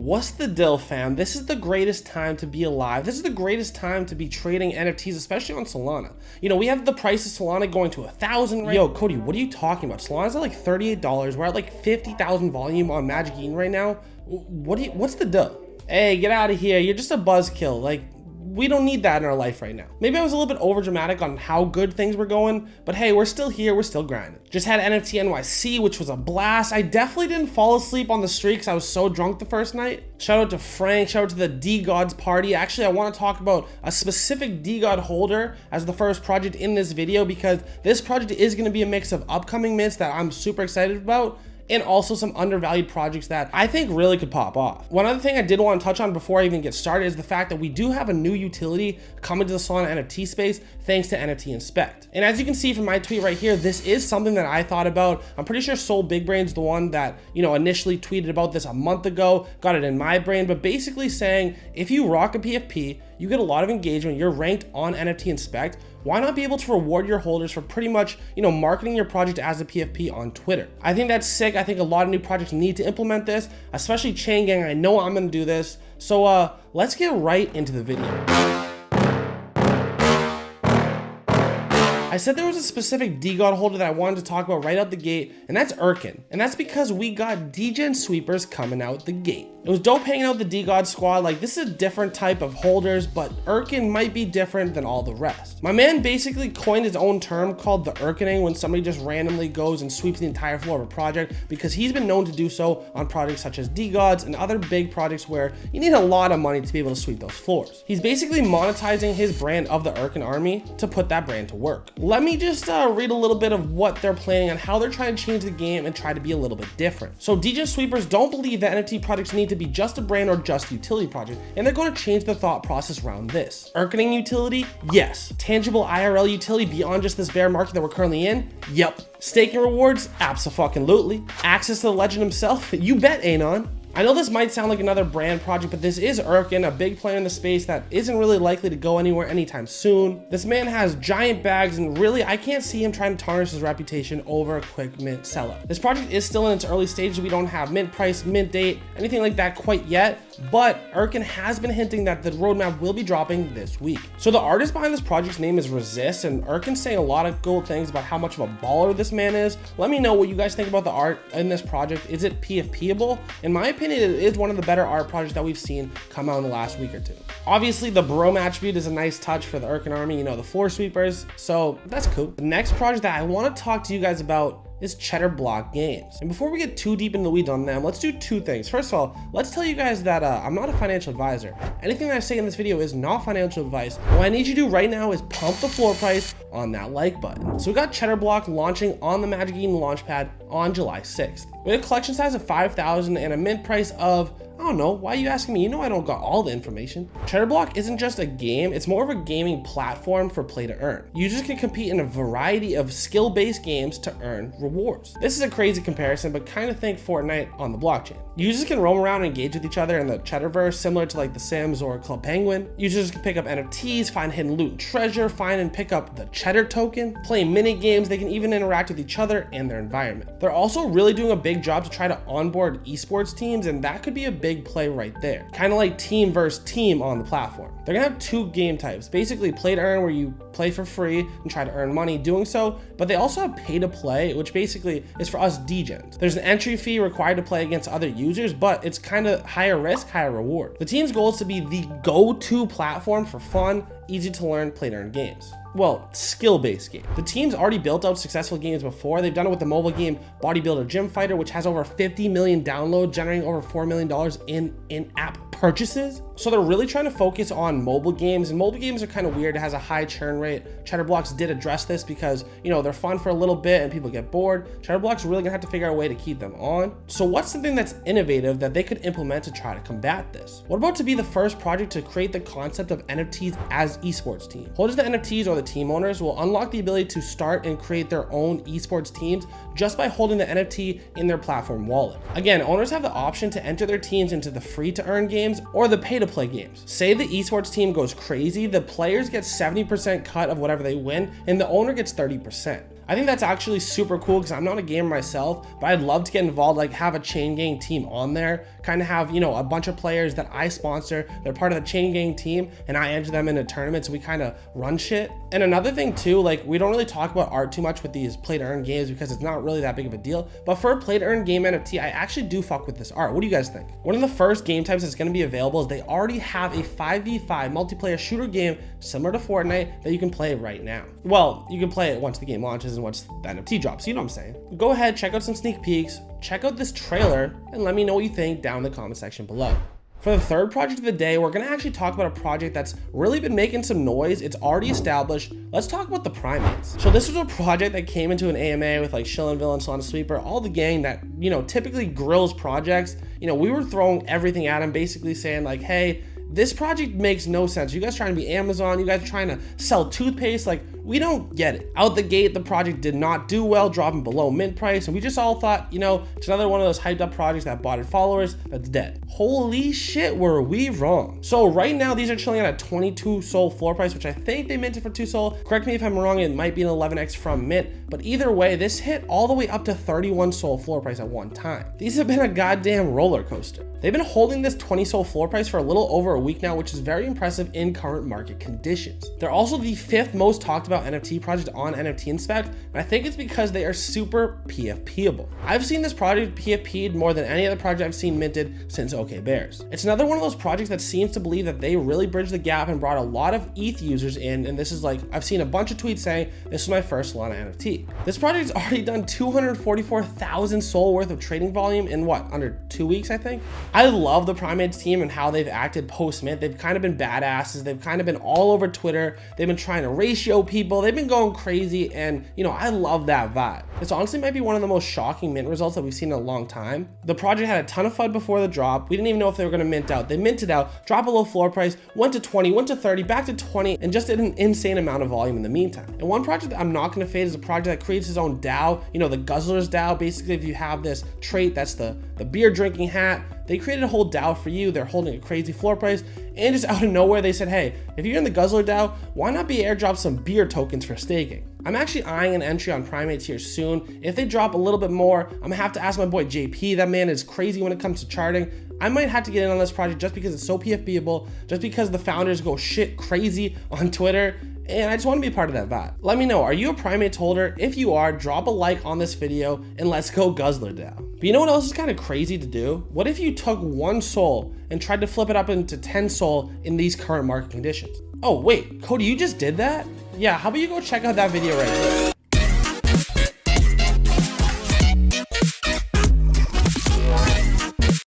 What's the deal, fam? This is the greatest time to be alive. This is the greatest time to be trading NFTs, especially on Solana. You know, we have the price of Solana going to 1,000 right? Yo, Cody, what are you talking about? Solana's at like $38. We're at like 50,000 volume on Magic Eden right now. What's the deal? Hey, get out of here. You're just a buzzkill. Like, we don't need that in our life right now. Maybe I was a little bit over dramatic on how good things were going, but hey, we're still here, we're still grinding. Just had NFT NYC, which was a blast. I definitely didn't fall asleep on the streak because I was so drunk the first night. Shout out to Frank, shout out to the D-Gods party. Actually, I want to talk about a specific D-God holder as the first project in this video, because this project is going to be a mix of upcoming mints that I'm super excited about, and also some undervalued projects that I think really could pop off. One other thing I did want to touch on before I even get started is the fact that we do have a new utility coming to the Solana NFT space thanks to NFT Inspect. And as you can see from my tweet right here, this is something that I thought about. I'm pretty sure Soul Big Brain's the one that, you know, initially tweeted about this a month ago, got it in my brain, but basically saying if you rock a PFP, you get a lot of engagement, you're ranked on NFT Inspect, why not be able to reward your holders for pretty much, you know, marketing your project as a PFP on Twitter? I think that's sick. I think a lot of new projects need to implement this, especially Chain Gang. I know I'm gonna do this. So let's get right into the video. I said there was a specific D-God holder that I wanted to talk about right out the gate, and that's Urkann. And that's because we got Degen Sweepers coming out the gate. It was dope hanging out with the D-God squad. Like, this is a different type of holders, but Urkann might be different than all the rest. My man basically coined his own term called the Irkaning, when somebody just randomly goes and sweeps the entire floor of a project, because he's been known to do so on projects such as D-Gods and other big projects where you need a lot of money to be able to sweep those floors. He's basically monetizing his brand of the Urkann army to put that brand to work. Let me just read a little bit of what they're planning on, how they're trying to change the game and try to be a little bit different. So Degen Sweepers don't believe that NFT projects need to be just a brand or just a utility project, and they're going to change the thought process around this. Irkaning utility? Yes. Tangible IRL utility beyond just this bear market that we're currently in? Yep. Staking rewards? Abso-fucking-lutely. Access to the legend himself? You bet, Anon. I know this might sound like another brand project, but this is Urkann, a big player in the space that isn't really likely to go anywhere anytime soon. This man has giant bags, and really, I can't see him trying to tarnish his reputation over a quick mint sellout. This project is still in its early stages. We don't have mint price, mint date, anything like that quite yet, but Urkann has been hinting that the roadmap will be dropping this week. So the artist behind this project's name is Resist, and Urkann's saying a lot of cool things about how much of a baller this man is. Let me know what you guys think about the art in this project. Is it PFP-able? In my opinion, it is one of the better art projects that we've seen come out in the last week or two. Obviously, the Brom attribute is a nice touch for the Urkann army, you know, the floor sweepers, so that's cool. The next project that I want to talk to you guys about is Cheddar Block Games. And before we get too deep in the weeds on them, let's do two things. First of all, let's tell you guys that I'm not a financial advisor. Anything that I say in this video is not financial advice. What I need you to do right now is pump the floor price on that like button. So we got Cheddar Block launching on the Magic Eden launchpad on July 6th. We had a collection size of 5,000 and a mint price of, I don't know, why are you asking me? You know I don't got all the information. Cheddar Block isn't just a game, it's more of a gaming platform for play to earn. Users can compete in a variety of skill-based games to earn rewards. This is a crazy comparison, but kind of think Fortnite on the blockchain. Users can roam around and engage with each other in the Cheddarverse, similar to like The Sims or Club Penguin. Users can pick up NFTs, find hidden loot and treasure, find and pick up the Cheddar token, play mini games. They can even interact with each other and their environment. They're also really doing a big job to try to onboard esports teams, and that could be a big play right there. Kind of like team versus team on the platform. They're gonna have two game types, basically play to earn, where you play for free and try to earn money doing so, but they also have pay to play, which basically is for us degens. There's an entry fee required to play against other users, but it's kind of higher risk, higher reward. The team's goal is to be the go-to platform for fun, easy to learn, play to earn games. Well, skill-based game. The team's already built out successful games before. They've done it with the mobile game Bodybuilder Gym Fighter, which has over 50 million downloads, generating over $4 million in-app purchases. So they're really trying to focus on mobile games, and mobile games are kind of weird. It has a high churn rate. Cheddar Blocks did address this because, you know, they're fun for a little bit and people get bored. Cheddar Blocks are really gonna have to figure out a way to keep them on. So what's something that's innovative that they could implement to try to combat this? What about to be the first project to create the concept of NFTs as esports team? Holders of the NFTs or the team owners will unlock the ability to start and create their own esports teams just by holding the NFT in their platform wallet. Again, owners have the option to enter their teams into the free to earn games or the pay to play games. Say the esports team goes crazy, the players get 70% cut of whatever they win and the owner gets 30%. I think that's actually super cool because I'm not a gamer myself, but I'd love to get involved, like have a Chain Gang team on there, kind of have, you know, a bunch of players that I sponsor, they're part of the Chain Gang team, and I enter them into tournaments, we kind of run shit. And another thing too, like we don't really talk about art too much with these play to earn games because it's not really that big of a deal, but for a play to earn game NFT, I actually do fuck with this art. What do you guys think? One of the first game types that's going to be available is they already have a 5v5 multiplayer shooter game similar to Fortnite that you can play right now. Well, you can play it once the game launches and once the NFT drops, you know what I'm saying. Go ahead, check out some sneak peeks, check out this trailer, and let me know what you think down in the comment section below. For the third project of the day, we're gonna actually talk about a project that's really been making some noise. It's already established. Let's talk about the Primates. So this was a project that came into an AMA with like Shillinville and Solana Sweeper, all the gang that, you know, typically grills projects. You know, we were throwing everything at him, basically saying like, hey, this project makes no sense. You guys trying to be Amazon, you guys are trying to sell toothpaste, like we don't get it. Out the gate, the project did not do well, dropping below mint price, and we just all thought, you know, it's another one of those hyped up projects that bought followers that's dead. Holy shit, were we wrong. So right now, these are chilling at a 22 SOL floor price, which I think they minted for 2 SOL. Correct me if I'm wrong, it might be an 11x from mint, but either way, this hit all the way up to 31 SOL floor price at one time. These have been a goddamn roller coaster. They've been holding this 20 SOL floor price for a little over a week now, which is very impressive in current market conditions. They're also the 5th most talked about NFT project on NFT Inspect, and I think it's because they are super PFPable. I've seen this project PFP'd more than any other project I've seen minted since OK Bears. It's another one of those projects that seems to believe that they really bridged the gap and brought a lot of ETH users in, and this is like, I've seen a bunch of tweets saying, this is my first Solana NFT. This project's already done 244,000 SOL worth of trading volume in what, under 2 weeks, I think? I love the Primates team and how they've acted post-mint. They've kind of been badasses. They've kind of been all over Twitter. They've been trying to ratio people. They've been going crazy, and you know, I love that vibe. This honestly might be one of the most shocking mint results that we've seen in a long time. The project had a ton of FUD before the drop. We didn't even know if they were going to mint out. They minted out, dropped below floor price, went to 20, went to 30, back to 20, and just did an insane amount of volume in the meantime. And one project that I'm not going to fade is a project that creates his own DAO, you know, the Guzzlers DAO. Basically, if you have this trait, that's the beer drinking hat, they created a whole DAO for you. They're holding a crazy floor price, and just out of nowhere, they said, hey, if you're in the Guzzler DAO, why not be airdrop some beer tokens for staking? I'm actually eyeing an entry on Primates here soon. If they drop a little bit more, I'm gonna have to ask my boy JP. That man is crazy when it comes to charting. I might have to get in on this project just because it's so PFBable, just because the founders go shit crazy on Twitter, and I just want to be a part of that vibe. Let me know, are you a Primates holder? If you are, drop a like on this video and let's go Guzzler DAO. But you know what else is kind of crazy to do? What if you took 1 SOL and tried to flip it up into 10 SOL in these current market conditions? Oh wait, Cody, you just did that? Yeah, how about you go check out that video right here?